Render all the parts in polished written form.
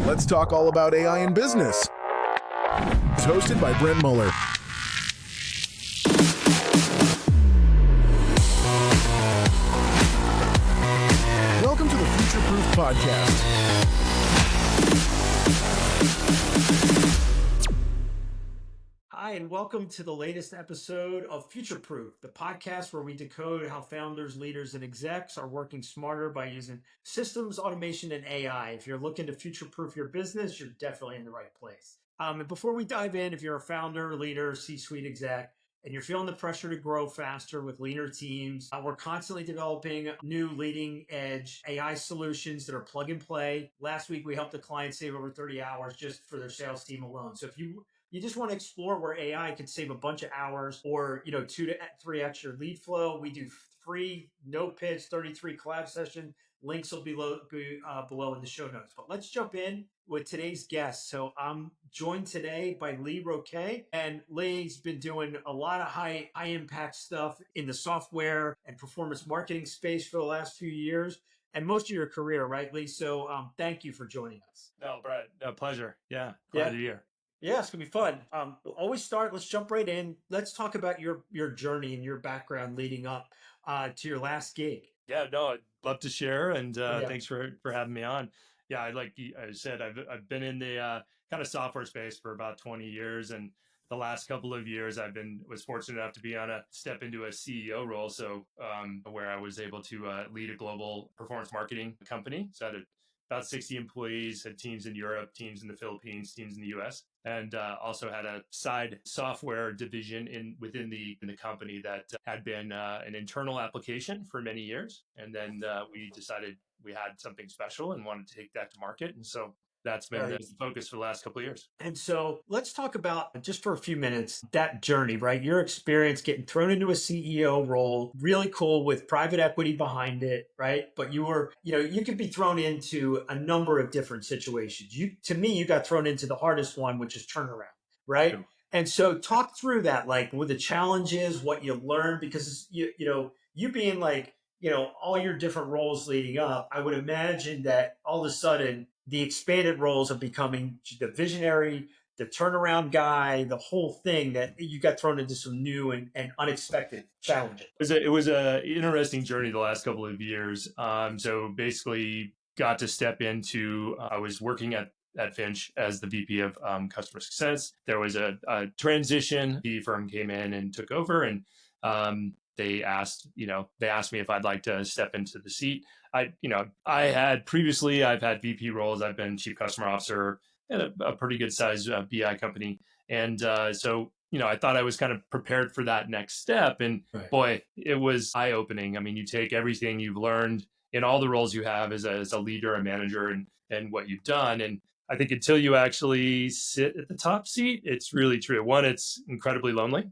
Let's talk all about AI in business. It's hosted by Brent Muller. Welcome to the Future-Proofed Podcast. Hi, and welcome to the latest episode of Future-Proof, the podcast where we decode how founders, leaders, and execs are working smarter by using systems, automation, and AI. If you're looking to future-proof your business, you're definitely in the right place. And before we dive in, if you're a founder, leader, C-suite exec, and you're feeling the pressure to grow faster with leaner teams, we're constantly developing new leading edge AI solutions that are plug and play. Last week, we helped a client save over 30 hours just for their sales team alone. So if you just want to explore where AI could save a bunch of hours or, 2 to 3x your lead flow, we do free, no pitch, 33 collab session. Links will be below in the show notes. But let's jump in with today's guest. So I'm joined today by Lee Roquet, and Lee's been doing a lot of high impact stuff in the software and performance marketing space for the last few years and most of your career, right, Lee? So thank you for joining us. No, Brett, a pleasure. Yeah, glad to be here. Yeah, it's gonna be fun. Let's jump right in. Let's talk about your journey and your background leading up to your last gig. Yeah, no, I'd love to share, and thanks for having me on. Yeah, like I said, I've been in the kind of software space for about 20 years, and the last couple of years was fortunate enough to be step into a CEO role. So where I was able to lead a global performance marketing company. So I had about 60 employees, had teams in Europe, teams in the Philippines, teams in the US, and also had a side software division within the company that had been an internal application for many years. And then we decided we had something special and wanted to take that to market. And so that's been the focus for the last couple of years. And so let's talk about, just for a few minutes, that journey, right? Your experience getting thrown into a CEO role, really cool with private equity behind it, right? But you could be thrown into a number of different situations. To me, you got thrown into the hardest one, which is turnaround, right? Sure. And so talk through that, like with the challenges, what you learned, because you being like, all your different roles leading up, I would imagine that all of a sudden the expanded roles of becoming the visionary, the turnaround guy, the whole thing, that you got thrown into some new and unexpected challenges. It was a interesting journey the last couple of years. So basically got to step into, I was working at Finch as the VP of customer success. There was a transition. The firm came in and took over, and they asked me if I'd like to step into the seat. I've had VP roles. I've been chief customer officer at a pretty good size BI company. And so I thought I was kind of prepared for that next step. And boy, it was eye-opening. I mean, you take everything you've learned in all the roles you have as a leader, a manager, and what you've done. And I think until you actually sit at the top seat, it's really true. One, it's incredibly lonely.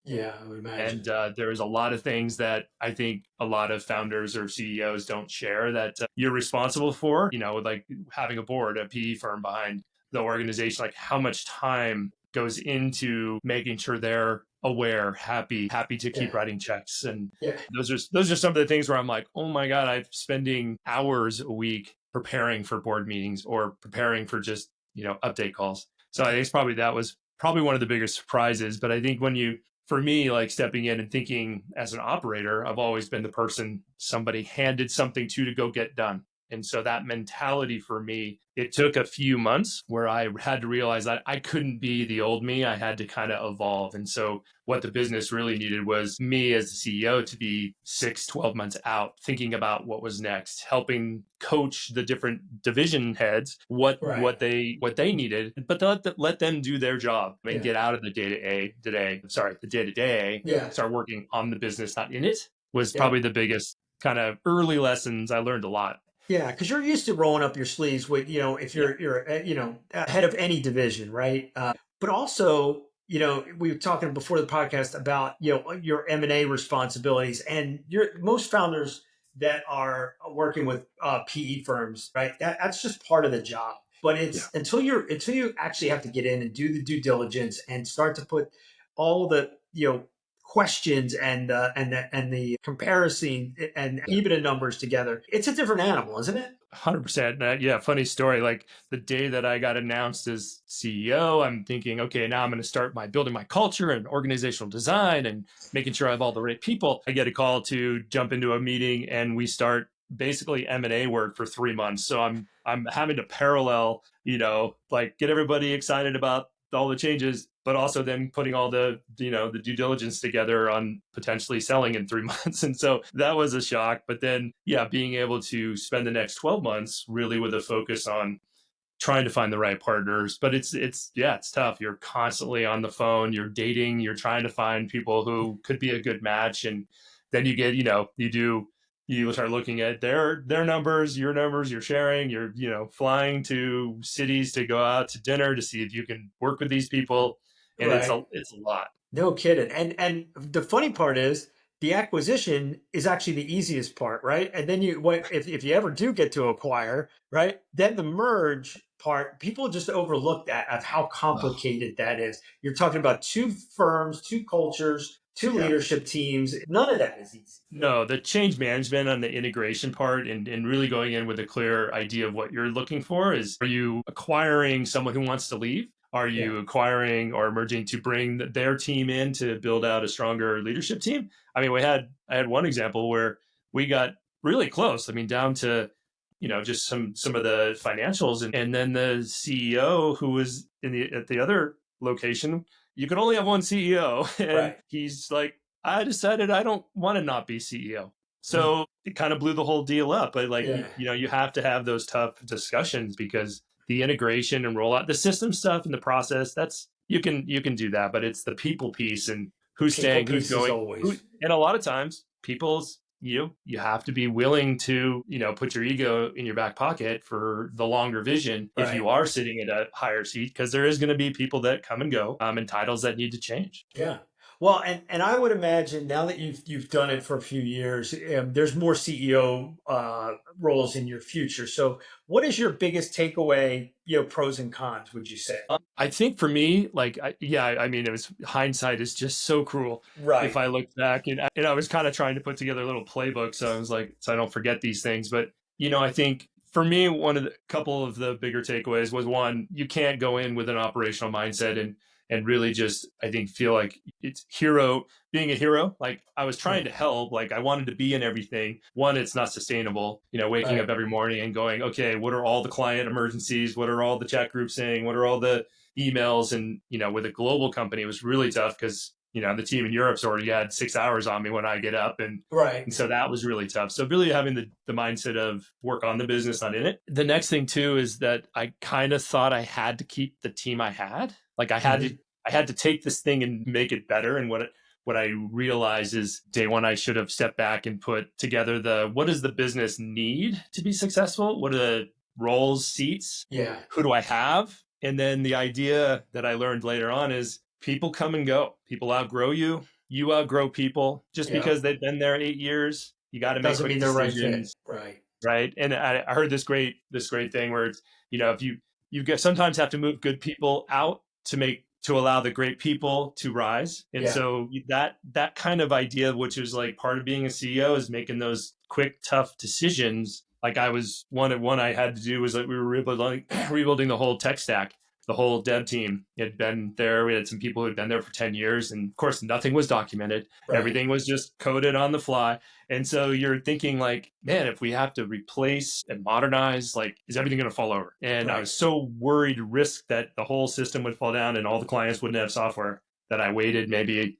Yeah, I would imagine. And there's a lot of things that I think a lot of founders or CEOs don't share that you're responsible for, like having a board, a PE firm behind the organization, like how much time goes into making sure they're aware, happy to keep writing checks. And those are some of the things where I'm like, oh my God, I'm spending hours a week preparing for board meetings or preparing for just, update calls. So I think that was probably one of the biggest surprises. But I think for me, like stepping in and thinking as an operator, I've always been the person somebody handed something to go get done. And so that mentality for me, it took a few months where I had to realize that I couldn't be the old me. I had to kind of evolve. And so what the business really needed was me as the CEO to be 12 months out, thinking about what was next, helping coach the different division heads, what they needed, but let them do their job and get out of the day-to-day, start working on the business, not in it, was probably the biggest kind of early lessons. I learned a lot. Yeah, because you're used to rolling up your sleeves with, if you're head of any division, right? But also, we were talking before the podcast about, your M&A responsibilities, and most founders that are working with PE firms, right? That's just part of the job. But it's until you actually have to get in and do the due diligence and start to put all the, questions and the comparison and EBITDA numbers together. It's a different animal, isn't it? 100%. Yeah, funny story. Like the day that I got announced as CEO, I'm thinking, okay, now I'm going to start building my culture and organizational design and making sure I have all the right people. I get a call to jump into a meeting, and we start basically M&A work for 3 months. So I'm having to parallel, like get everybody excited about all the changes, but also then putting all the the due diligence together on potentially selling in 3 months. And so that was a shock. But then yeah, being able to spend the next 12 months really with a focus on trying to find the right partners. But it's tough. You're constantly on the phone, you're dating, you're trying to find people who could be a good match. And then you get, you start looking at their numbers, your numbers, you're sharing, you're, flying to cities to go out to dinner to see if you can work with these people. And it's Right. a lot. No kidding. And the funny part is the acquisition is actually the easiest part, right? And then if you ever do get to acquire, right? Then the merge part, people just overlook that of how complicated that is. You're talking about two firms, two cultures, two Yeah. leadership teams. None of that is easy. No, the change management on the integration part and really going in with a clear idea of what you're looking for is, are you acquiring someone who wants to leave? Are Yeah. you acquiring or merging to bring their team in to build out a stronger leadership team? I mean, I had one example where we got really close. I mean, down to, just some of the financials, and then the CEO who was at the other location, you could only have one CEO. And Right. he's like, I decided I don't want to not be CEO. Mm. So it kind of blew the whole deal up. But like, Yeah. you have to have those tough discussions because the integration and rollout, the system stuff and the process, that's you can do that, but it's the people piece and who's People staying, who's pieces going, always. and a lot of times people's you have to be willing to put your ego in your back pocket for the longer vision if Right. you are sitting at a higher seat, because there is going to be people that come and go, and titles that need to change. Yeah. Well, and I would imagine now that you've done it for a few years, there's more CEO roles in your future. So, what is your biggest takeaway? Pros and cons, would you say? I think for me, like, I mean, it was hindsight is just so cruel. If Right. I look back, and I was kind of trying to put together a little playbook, so I was like, so I don't forget these things. But I think for me, one of the couple of the bigger takeaways was, one, you can't go in with an operational mindset and really just, I think, feel like it's being a hero. Like I was trying to help, like I wanted to be in everything. One, it's not sustainable, waking Right. up every morning and going, okay, what are all the client emergencies? What are all the chat groups saying? What are all the emails? And, with a global company, it was really tough because, the team in Europe's already had 6 hours on me when I get up. And Right. so that was really tough. So really having the mindset of work on the business, not in it. The next thing too is that I kind of thought I had to keep the team I had. Like Mhm. I had to take this thing and make it better. And what I realized is day one, I should have stepped back and put together what does the business need to be successful? What are the roles, seats? Yeah. Who do I have? And then the idea that I learned later on is people come and go. People outgrow you. You outgrow people. Just Yeah. because they've been there 8 years, you got to make Doesn't quick mean they're right fit. decisions, Right. right? And I heard this great thing where it's, if you get sometimes have to move good people out to allow the great people to rise. And Yeah. so that kind of idea, which is like part of being a CEO, is making those quick, tough decisions. Like one I had to do was like we were rebuilding the whole tech stack. The whole dev team had been there. We had some people who had been there for 10 years. And of course, nothing was documented. Right. Everything was just coded on the fly. And so you're thinking like, man, if we have to replace and modernize, like, is everything going to fall over? And I Right. was so worried to risk that the whole system would fall down and all the clients wouldn't have software, that I waited maybe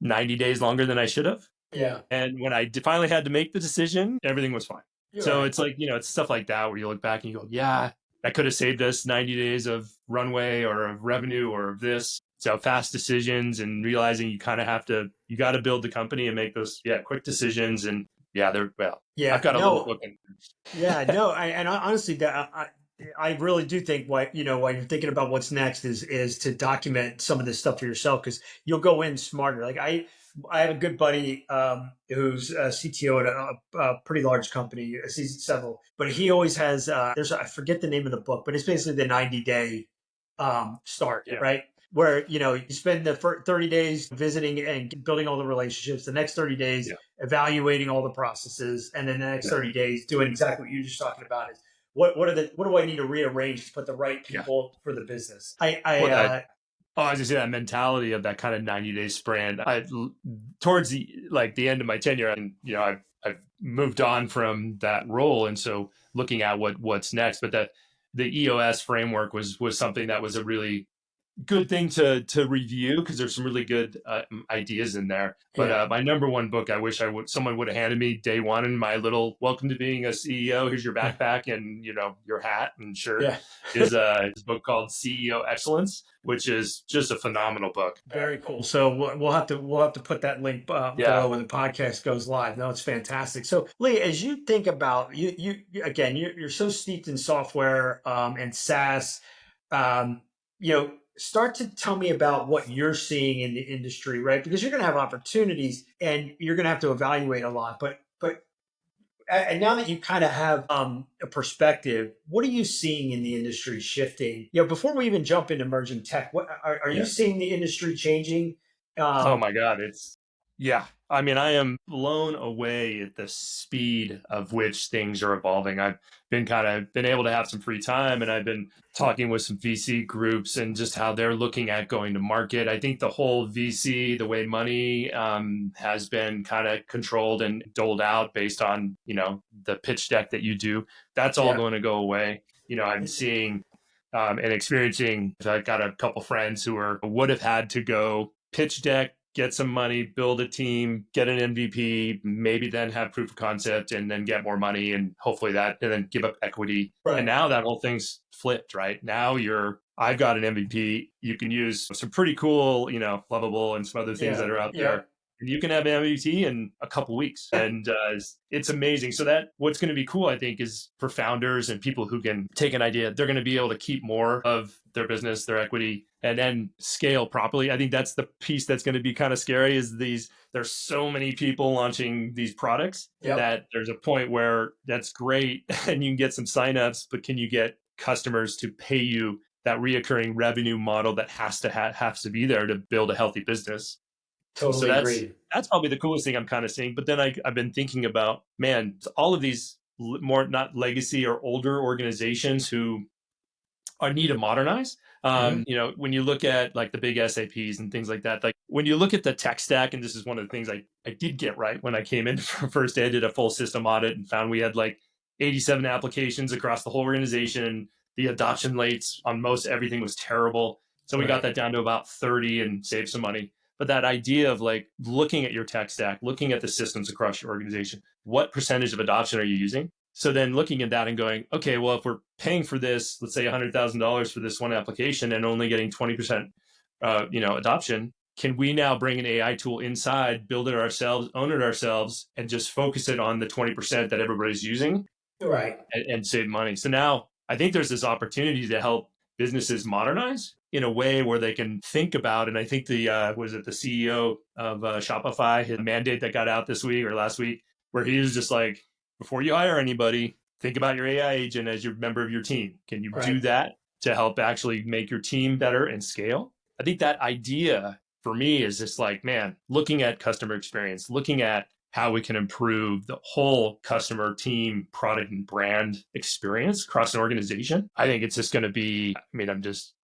90 days longer than I should have. Yeah. And when I finally had to make the decision, everything was fine. You're So right. it's like, it's stuff like that where you look back and you go, yeah, that could have saved us 90 days of runway or of revenue or of this. So fast decisions and realizing you kind of you got to build the company and make those, quick decisions. And Yeah. I've got a little No. book. Yeah. No. And honestly, I really do think while you're thinking about what's next is to document some of this stuff for yourself, because you'll go in smarter. Like I have a good buddy who's a CTO at a pretty large company, sees several, but he always has I forget the name of the book, but it's basically the 90-day start, Yeah. right? where, you spend the first 30 days visiting and building all the relationships, the next 30 days Yeah. evaluating all the processes, and then the next Yeah. 30 days doing exactly what you're just talking about is what do I need to rearrange to put the right Yeah. people for the business? Well, I was just saying that mentality of that kind of 90-day sprint. Towards the end of my tenure, and I've moved on from that role, and so looking at what's next. But the EOS framework was something that was a really good thing to review, because there's some really good ideas in there. But Yeah. my number one book, I wish someone would have handed me day one in my little welcome to being a CEO. Here's your backpack and your hat and shirt. Yeah. Is a book called CEO Excellence, which is just a phenomenal book. Very cool. So we'll have to put that link below when the podcast goes live. No, it's fantastic. So Lee, as you think about you again, you're so steeped in software and SaaS, start to tell me about what you're seeing in the industry, right? Because you're going to have opportunities and you're going to have to evaluate a lot. But and now that you kind of have a perspective, what are you seeing in the industry shifting? Before we even jump into emerging tech, what are you seeing the industry changing? Oh my God, I mean, I am blown away at the speed of which things are evolving. I've been able to have some free time, and I've been talking with some VC groups and just how they're looking at going to market. I think the whole VC, the way money has been kind of controlled and doled out based on, the pitch deck that you do, that's all going to go away. I'm seeing and experiencing, I've got a couple friends who would have had to go pitch deck, get some money, build a team, get an MVP, maybe then have proof of concept, and then get more money, and hopefully and then give up equity. Right. And now that whole thing's flipped, right? Now I've got an MVP. You can use some pretty cool, Lovable and some other things that are out there. And you can have an MVP in a couple weeks, and it's amazing. So what's going to be cool, I think, is for founders and people who can take an idea, they're going to be able to keep more of their business, their equity, and then scale properly. I think that's the piece that's going to be kind of scary. There's so many people launching these products that there's a point where that's great, and you can get some signups, but can you get customers to pay you that reoccurring revenue model that has to be there to build a healthy business? Totally agree. That's probably the coolest thing I'm kind of seeing. But then I've been thinking about, man, all of these more not legacy or older organizations who need to modernize. When you look at like the big SAPs and things like that, like when you look at the tech stack, and this is one of the things I did get right when I came in first day, I did a full system audit and found we had like 87 applications across the whole organization. The adoption rates on most everything was terrible. So we got that down to about 30 and saved some money. But that idea of like looking at your tech stack, looking at the systems across your organization, what percentage of adoption are you using? So then looking at that and going, okay, well, if we're paying for this, let's say $100,000 for this one application and only getting 20%, adoption, can we now bring an AI tool inside, build it ourselves, own it ourselves, and just focus it on the 20% that everybody's using, right, and save money? So now I think there's this opportunity to help businesses modernize in a way where they can think about, and I think the CEO of Shopify, his mandate that got out this week or last week, where he was just like, before you hire anybody, think about your AI agent as your member of your team. Can you do that to help actually make your team better and scale? I think that idea for me is just like, man, looking at customer experience, looking at how we can improve the whole customer, team, product, and brand experience across an organization. I think it's just going to be,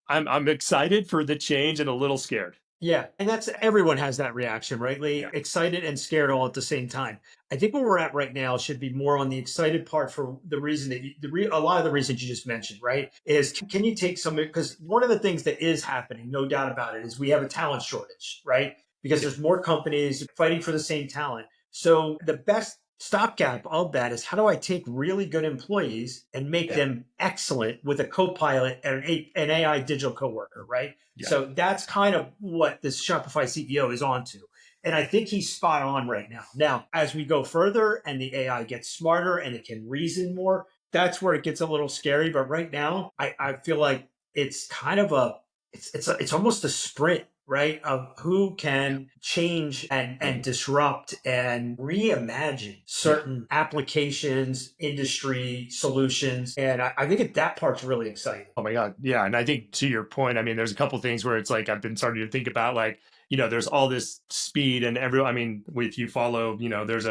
I'm excited for the change and a little scared. Yeah. And everyone has that reaction, right, Lee? Yeah. Excited and scared all at the same time. I think where we're at right now should be more on the excited part for the reason that a lot of the reasons you just mentioned, right? Is can you take because one of the things that is happening, no doubt about it, is we have a talent shortage, right? Because there's more companies fighting for the same talent. So the best stopgap of that is how do I take really good employees and make them excellent with a co-pilot and an AI digital coworker, right? Yeah. So that's kind of what this Shopify CEO is onto. And I think he's spot on right now. Now, as we go further and the AI gets smarter and it can reason more, that's where it gets a little scary. But right now, I feel like it's kind of it's almost a sprint, right? Of who can change and disrupt and reimagine certain applications, industry solutions. And I think that part's really exciting. Oh my God. Yeah. And I think to your point, I mean, there's a couple of things where it's like I've been starting to think about like, there's all this speed and if you follow, there's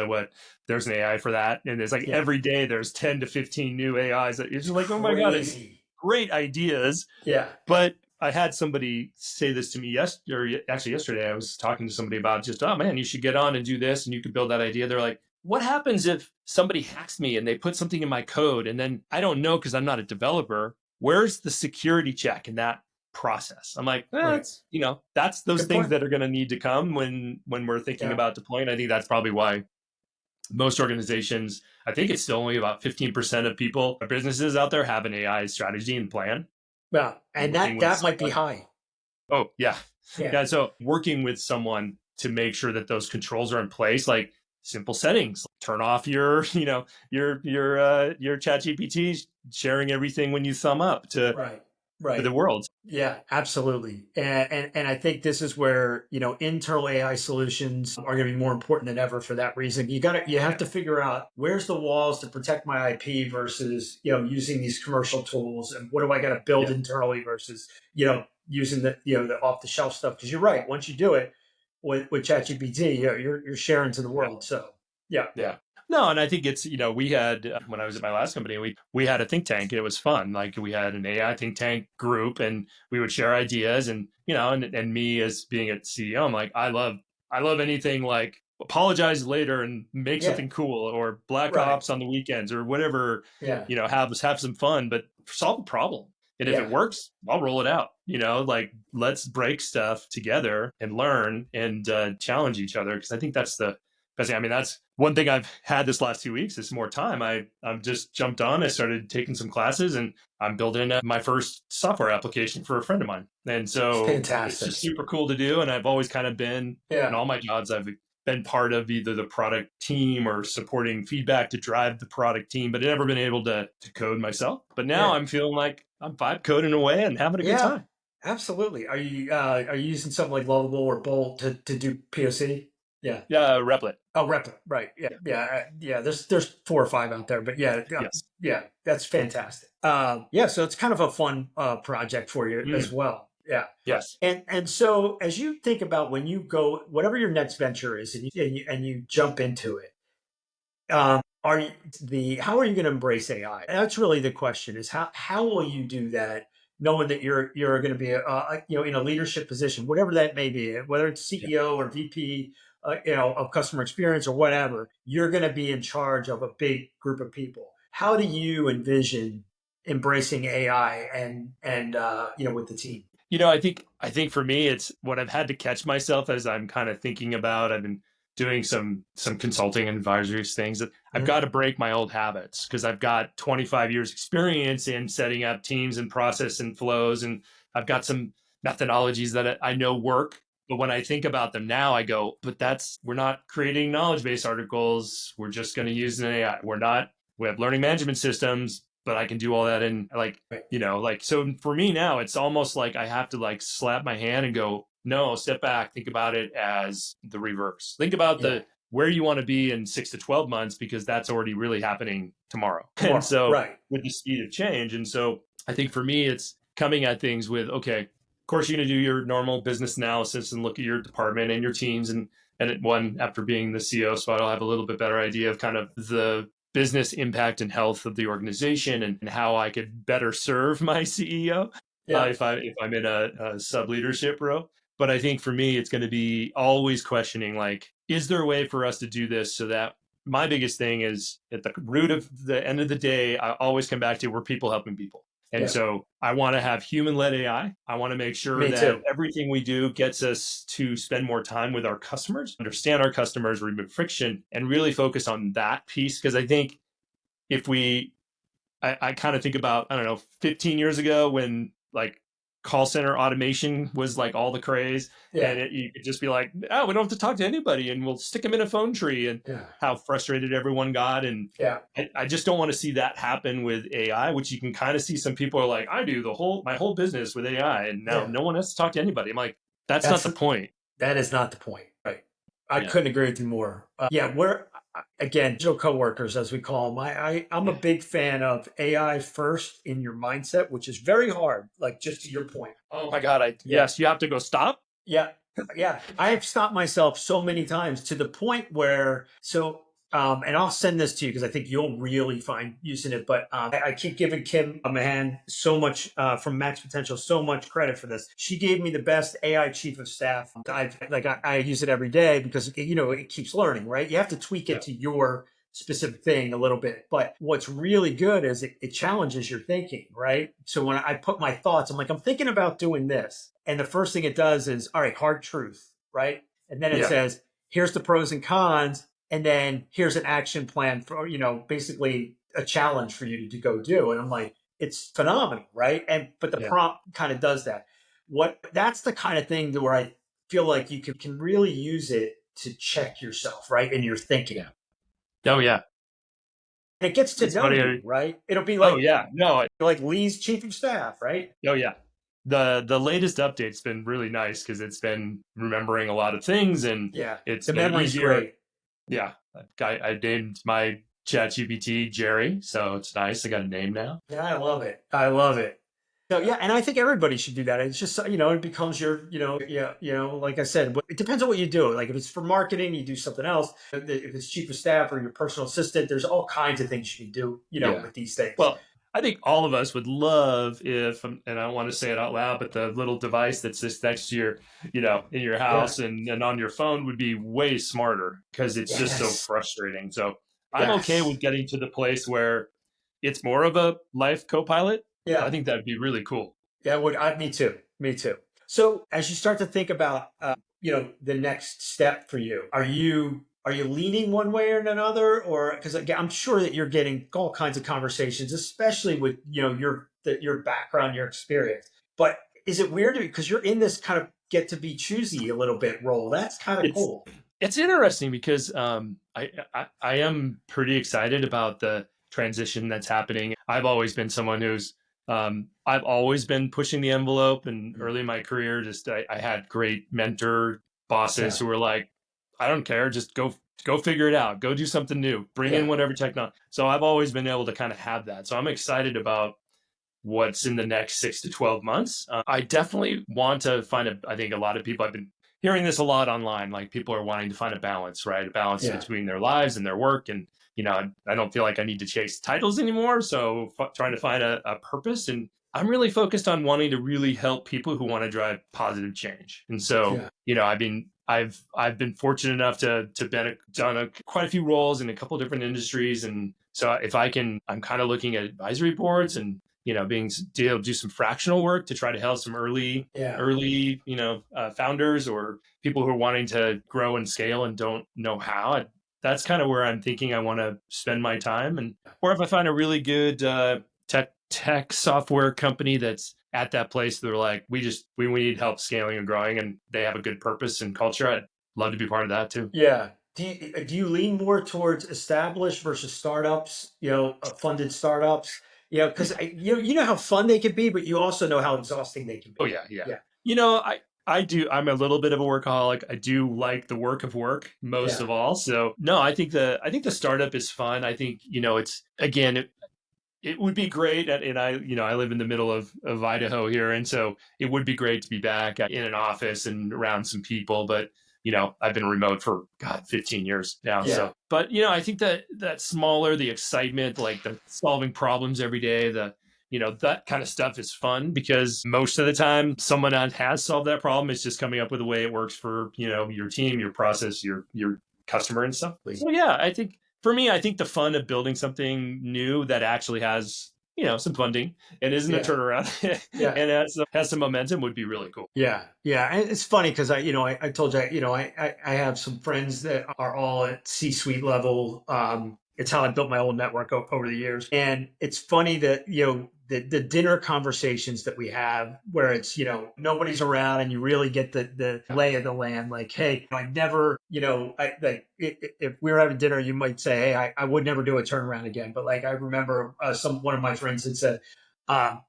an AI for that. And there's like Yeah. every day there's 10 to 15 new AIs that it's just like, oh my God, it's Crazy. great ideas. Yeah. But I had somebody say this to me yesterday. I was talking to somebody about just, oh man, you should get on and do this and you could build that idea. They're like, what happens if somebody hacks me and they put something in my code and then I don't know because I'm not a developer? Where's the security check in that process? I'm like, Right. that's those Good things point. that are going to need to come when we're thinking Yeah. about deploying. I think that's probably why most organizations, I think it's still only about 15% of people or businesses out there have an AI strategy and plan. Well, and Working with that might be someone. high. Oh, yeah. Yeah. Yeah. So working with someone to make sure that those controls are in place, like simple settings, turn off your, your chat GPT sharing everything when you thumb up to Right. the world. Yeah, absolutely. And I think this is where, internal AI solutions are going to be more important than ever for that reason. You have to figure out where's the walls to protect my IP versus, using these commercial tools, and what do I got to build Yeah. internally versus, using the off the shelf stuff. Cause you're right. Once you do it with ChatGPT, you're sharing to the world. So yeah. Yeah. No, and I think it's, we had, when I was at my last company, we had a think tank. It was fun. Like we had an AI think tank group and we would share ideas and, and me as being a CEO, I'm like, I love anything like apologize later and make Yeah. something cool or black Right. ops on the weekends or whatever, Yeah. have some fun, but solve a problem. And if Yeah. it works, I'll roll it out, like let's break stuff together and learn and challenge each other. Cause I think that's that's one thing I've had this last 2 weeks is more time. I'm just jumped on. I started taking some classes and I'm building my first software application for a friend of mine. And so Fantastic. it's just super cool to do. And I've always kind of been in all my jobs, I've been part of either the product team or supporting feedback to drive the product team, but I've never been able to code myself. But now I'm feeling like I'm vibe coding away and having a good time. Absolutely. Are you using something like Lovable or Bolt to do POC? Yeah. Yeah, Replit. Oh, Replit. Right. Yeah. There's 4 or 5 out there, but Yes. yeah, that's fantastic. Yeah. So it's kind of a fun project for you as well. Yeah. Yes. And so as you think about when you go, whatever your next venture is, and you jump into it, how are you going to embrace AI? That's really the question: is how will you do that, knowing that you're going to be in a leadership position, whatever that may be, whether it's CEO or VP, of customer experience or whatever, you're going to be in charge of a big group of people. How do you envision embracing AI and with the team? I think for me, it's what I've had to catch myself as I'm kind of thinking about. I've been doing some consulting and advisory things that I've got to break my old habits because I've got 25 years experience in setting up teams and process and flows. And I've got some methodologies that I know work. But when I think about them now, I go, but we're not creating knowledge base articles. We're just going to use an AI. We have learning management systems, but I can do all that in so for me now, it's almost like I have to like slap my hand and go, no, step back, think about it as the reverse. Think about where you want to be in 6 to 12 months, because that's already really happening tomorrow. And so with the speed of change. And so I think for me, it's coming at things with, okay, of course, you're going to do your normal business analysis and look at your department and your teams. And after being the CEO spot, I'll have a little bit better idea of kind of the business impact and health of the organization and how I could better serve my CEO if I'm in a sub leadership role. But I think for me, it's going to be always questioning, like, is there a way for us to do this so that my biggest thing is at the root of the end of the day, I always come back to we're people helping people. And so I want to have human-led AI. I want to make sure that everything we do gets us to spend more time with our customers, understand our customers, remove friction, and really focus on that piece. Because I think I kind of think about, 15 years ago when like call center automation was like all the craze. And you could just be like, oh, we don't have to talk to anybody and we'll stick them in a phone tree, and how frustrated everyone got. And I just don't want to see that happen with AI, which you can kind of see some people are like, I do my whole business with AI and now no one has to talk to anybody. I'm like, That's not the point. That is not the point. Right. I Yeah. couldn't agree with you more. We're, again, digital coworkers, as we call them. I'm a big fan of AI first in your mindset, which is very hard. Like, just to your point. Oh my God. Yes, you have to go stop. Yeah. Yeah. I have stopped myself so many times to the point where, and I'll send this to you because I think you'll really find use in it. But I keep giving Kim Mahan so much from Max Potential, so much credit for this. She gave me the best AI chief of staff. I use it every day because, it keeps learning, right? You have to tweak it to your specific thing a little bit. But what's really good is it challenges your thinking, right? So when I put my thoughts, I'm like, I'm thinking about doing this. And the first thing it does is, all right, hard truth, right? And then it says, here's the pros and cons. And then here's an action plan for, basically a challenge for you to go do. And I'm like, it's phenomenal, right? But the prompt kind of does that. That's the kind of thing where I feel like you can really use it to check yourself, right? And your thinking. Yeah. Oh, yeah. And it gets to know you, right? It'll be like, like Lee's chief of staff, right? Oh, yeah. The latest update's been really nice because it's been remembering a lot of things, and it's the memory's great. Yeah. I named my ChatGPT Jerry, so it's nice. I got a name now. Yeah, I love it. So and I think everybody should do that. It's just it becomes your like I said, it depends on what you do. Like if it's for marketing, you do something else. If it's chief of staff or your personal assistant, there's all kinds of things you can do. With these things. Well, I think all of us would love if, and I don't want to say it out loud, but the little device that sits next to your, in your house and on your phone would be way smarter because it's just so frustrating. So I'm okay with getting to the place where it's more of a life co-pilot. Yeah. I think that'd be really cool. Yeah, me too. So as you start to think about, the next step for you, are you leaning one way or another, or because I'm sure that you're getting all kinds of conversations, especially with your background, your experience. But is it weird because you're in this kind of get to be choosy a little bit role? That's kind of cool. It's interesting because I am pretty excited about the transition that's happening. I've always been someone who's I've always been pushing the envelope, and early in my career, I had great mentor bosses who were like, I don't care. Just go figure it out. Go do something new. Bring in whatever technology. So I've always been able to kind of have that. So I'm excited about what's in the next 6 to 12 months. I definitely want to I think a lot of people, I've been hearing this a lot online, like people are wanting to find a balance, right? A balance between their lives and their work. And, I don't feel like I need to chase titles anymore. So trying to find a purpose. And I'm really focused on wanting to really help people who want to drive positive change. And so, I've been fortunate enough to done quite a few roles in a couple of different industries. And so I'm kind of looking at advisory boards and, do some fractional work to try to help some early, founders or people who are wanting to grow and scale and don't know how. That's kind of where I'm thinking I want to spend my time. Or if I find a really good tech software company that's at that place, they're like, we need help scaling and growing, and they have a good purpose and culture, I'd love to be part of that too. Yeah. Do you lean more towards established versus startups, funded startups? Because you know how fun they can be, but you also know how exhausting they can be. Oh yeah. I do. I'm a little bit of a workaholic. I do like the work of work most of all. So no, I think the startup is fun. I think, it's, again, it would be great. And I live in the middle of Idaho here. And so it would be great to be back in an office and around some people. But, I've been remote for 15 years now. Yeah. So, but, I think that smaller, the excitement, like the solving problems every day, that kind of stuff is fun because most of the time someone has solved that problem. It's just coming up with a way it works for, your team, your process, your customer and stuff. So yeah, I think for me, I think the fun of building something new that actually has, some funding and isn't a turnaround and has some momentum would be really cool. Yeah. Yeah. And it's funny because I told you, I have some friends that are all at C-suite level. It's how I built my own network over the years. And it's funny that, the dinner conversations that we have where it's, nobody's around and you really get the lay of the land. Like, hey, I never, if we were having dinner, you might say, hey, I would never do a turnaround again. But like, I remember one of my friends had said, I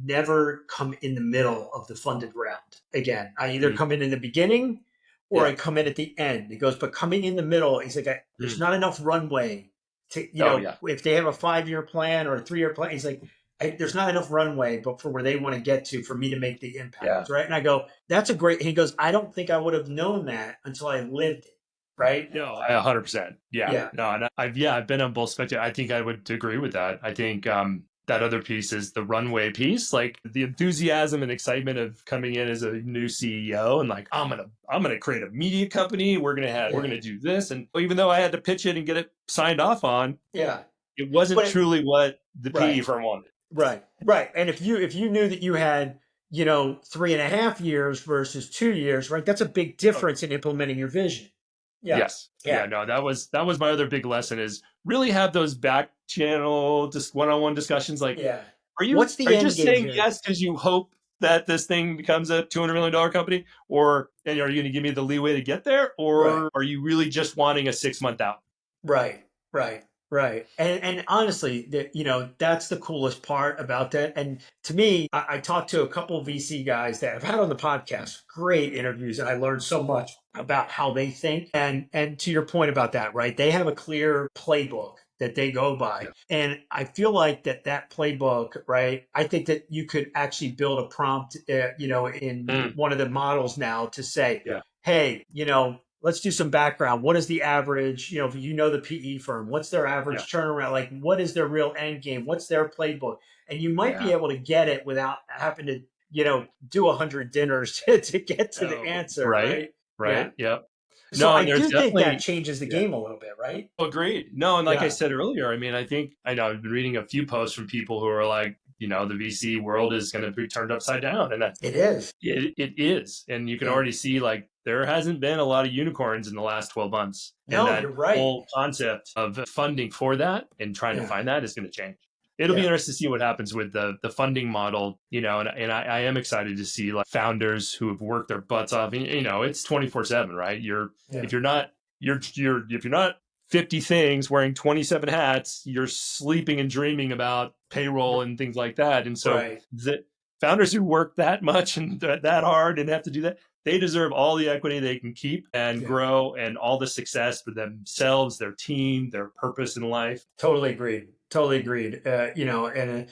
never come in the middle of the funded round again. I either come in the beginning or Yeah. I come in at the end. He goes, but coming in the middle, he's like, there's not enough runway to, Oh yeah. if they have a 5-year plan or a 3-year plan, he's like, there's not enough runway, but for where they want to get to for me to make the Yeah. impact. Right. And I go, that's a great, he goes, I don't think I would have known that until I lived it. Right. No, 100%. Yeah. Yeah. No, and I've been on both spectrum. I think I would agree with that. I think that other piece is the runway piece, like the enthusiasm and excitement of coming in as a new CEO and like I'm gonna create a media company. We're gonna do this, and even though I had to pitch it and get it signed off on, Yeah. it wasn't But truly what the PE Right. firm wanted. Right. Right. And if you knew that you had, 3.5 years versus 2 years, right? That's a big difference in implementing your vision. Yeah. Yes. Yeah. Yeah. No, that was my other big lesson is really have those back channel, just one-on-one discussions. Like, Yeah. are you What's the are you end just game saying here? yes because you hope that this thing becomes a $200 million company, and are you going to give me the leeway to get there, or Right. are you really just wanting a 6-month out? Right. Right. Right. And honestly, that's the coolest part about that. And to me, I talked to a couple of VC guys that I've had on the podcast, great interviews, and I learned so much about how they think. And to your point about that, right? They have a clear playbook that they go by. Yeah. And I feel like that playbook, right? I think that you could actually build a prompt, in one of the models now to say, Yeah. hey, let's do some background. What is the average, if the PE firm, what's their average turnaround? Like, what is their real end game? What's their playbook? And you might be able to get it without having to, do 100 dinners to get to the answer. Right. Right. Yeah. Yep. So No, I and there's do think definitely that changes the game a little bit, right? agreed. No, and like I Yeah. said earlier, I mean, I know I've been reading a few posts from people who are like, the VC world is going to be turned upside down, and that's It is. it is, and you can already see like there hasn't been a lot of unicorns in the last 12 months, and No, that you're right. whole concept of funding for that and trying to find that is going to change. It'll be Yeah. interesting to see what happens with the funding model, and I am excited to see like founders who have worked their butts off. And, it's 24/7, right? If you're not 50 things wearing 27 hats, you're sleeping and dreaming about payroll and things like that. And so Right. the founders who work that much and that hard and have to do that, they deserve all the equity they can keep and grow and all the success for themselves, their team, their purpose in life. Totally agreed. Totally agreed. And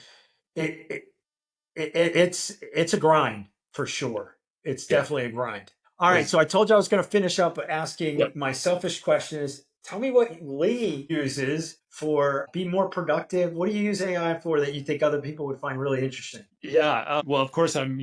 it's a grind for sure. It's definitely a grind. All right. So I told you I was going to finish up asking my selfish question is, tell me what Lee uses for be more productive. What do you use AI for that you think other people would find really interesting? Yeah. Well, of course, I'm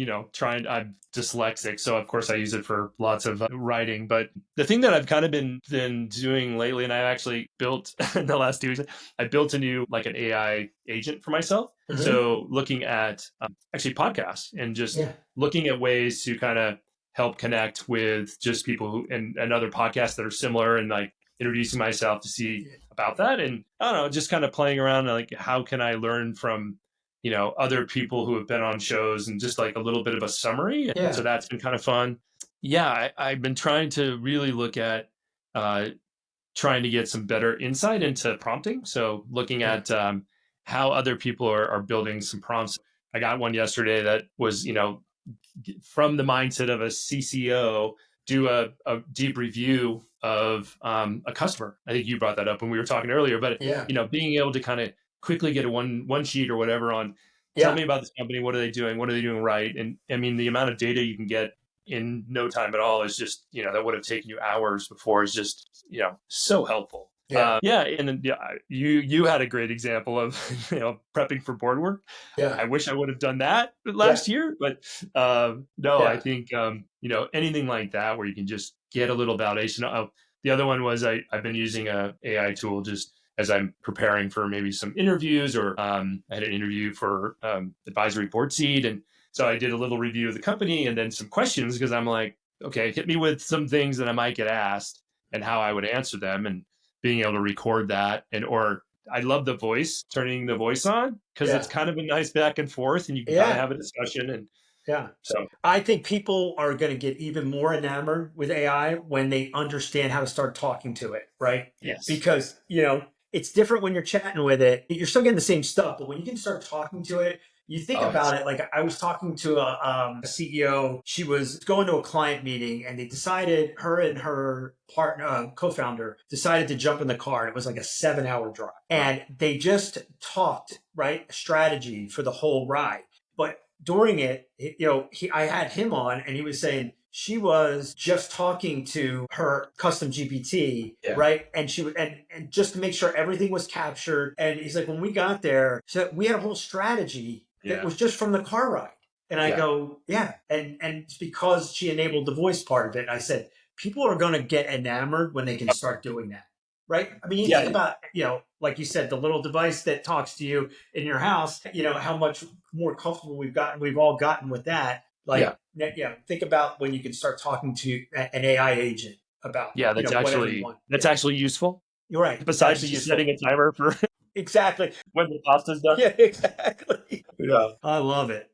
dyslexic. So, of course, I use it for lots of writing. But the thing that I've kind of been doing lately, and I actually built in the last 2 weeks, I built a new like an AI agent for myself. Mm-hmm. So looking at actually podcasts and just looking at ways to kind of help connect with just people who and other podcasts that are similar and like introducing myself to see about that. And I don't know, just kind of playing around like how can I learn from other people who have been on shows and just like a little bit of a summary. So that's been kind of fun. Yeah, I've been trying to really look at trying to get some better insight into prompting. So looking at how other people are building some prompts. I got one yesterday that was, from the mindset of a CCO, do a deep review of a customer. I think you brought that up when we were talking earlier, but being able to kind of quickly get a one sheet or whatever on tell me about this company, what are they doing right? And I mean, the amount of data you can get in no time at all is just that would have taken you hours before is just so helpful. And then you had a great example of prepping for board work. I wish I would have done that last year, but I think anything like that where you can just get a little validation. The other one was I've been using a AI tool just as I'm preparing for maybe some interviews, or I had an interview for advisory board seat, and so I did a little review of the company and then some questions because I'm like, okay, hit me with some things that I might get asked and how I would answer them, and being able to record that. Or I love the voice, turning the voice on because it's kind of a nice back and forth, and you can kind of have a discussion. And so I think people are going to get even more enamored with AI when they understand how to start talking to it, right? Yes. Because, it's different when you're chatting with it. You're still getting the same stuff, but when you can start talking to it, you think about it. Like I was talking to a CEO. She was going to a client meeting, and they decided, her and her partner, co-founder, decided to jump in the car. It was like a 7-hour drive, and they just talked strategy for the whole ride. But during it, I had him on, and he was saying she was just talking to her custom GPT, right? And she was, and just to make sure everything was captured. And he's like, when we got there, so we had a whole strategy that was just from the car ride. And I go, and it's because she enabled the voice part of it. And I said, people are going to get enamored when they can start doing that. Right. I mean, you think about, like you said, the little device that talks to you in your house, how much more comfortable we've all gotten with that. Think about when you can start talking to an AI agent about, that's actually useful. You're right. Besides just setting a timer for exactly when the pasta's done. Yeah, exactly. Yeah. I love it.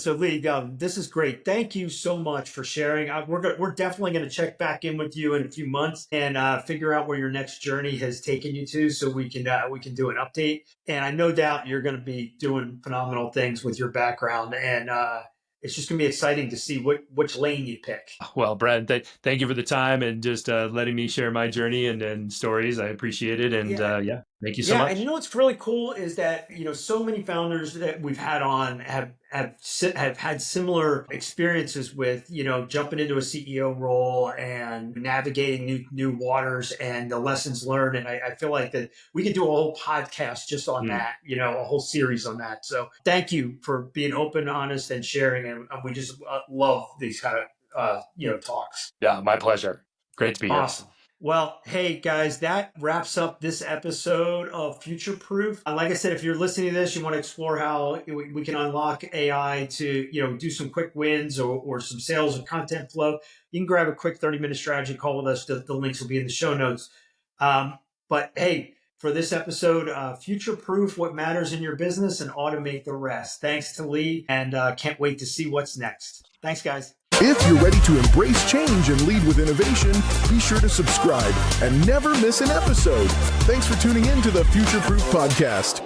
So Lee, this is great. Thank you so much for sharing. We're definitely going to check back in with you in a few months and figure out where your next journey has taken you to, so we can do an update. And I no doubt you're going to be doing phenomenal things with your background, and it's just going to be exciting to see which lane you pick. Well, Brent, thank you for the time and just letting me share my journey and stories. I appreciate it. And thank you so much. And what's really cool is that, so many founders that we've had on have had similar experiences with, jumping into a CEO role and navigating new waters and the lessons learned. And I feel like that we could do a whole podcast just on that, a whole series on that. So thank you for being open, honest, and sharing. And we just love these kind of, talks. Yeah, my pleasure. Great to be here. Awesome. Well, hey guys, that wraps up this episode of Future-Proof. Like I said, if you're listening to this, you want to explore how we can unlock AI to, do some quick wins or some sales or content flow, you can grab a quick 30-minute strategy call with us. The links will be in the show notes. But hey, for this episode, future-proof what matters in your business and automate the rest. Thanks to Lee, and can't wait to see what's next. Thanks, guys. If you're ready to embrace change and lead with innovation, be sure to subscribe and never miss an episode. Thanks for tuning in to the Future-Proof Podcast.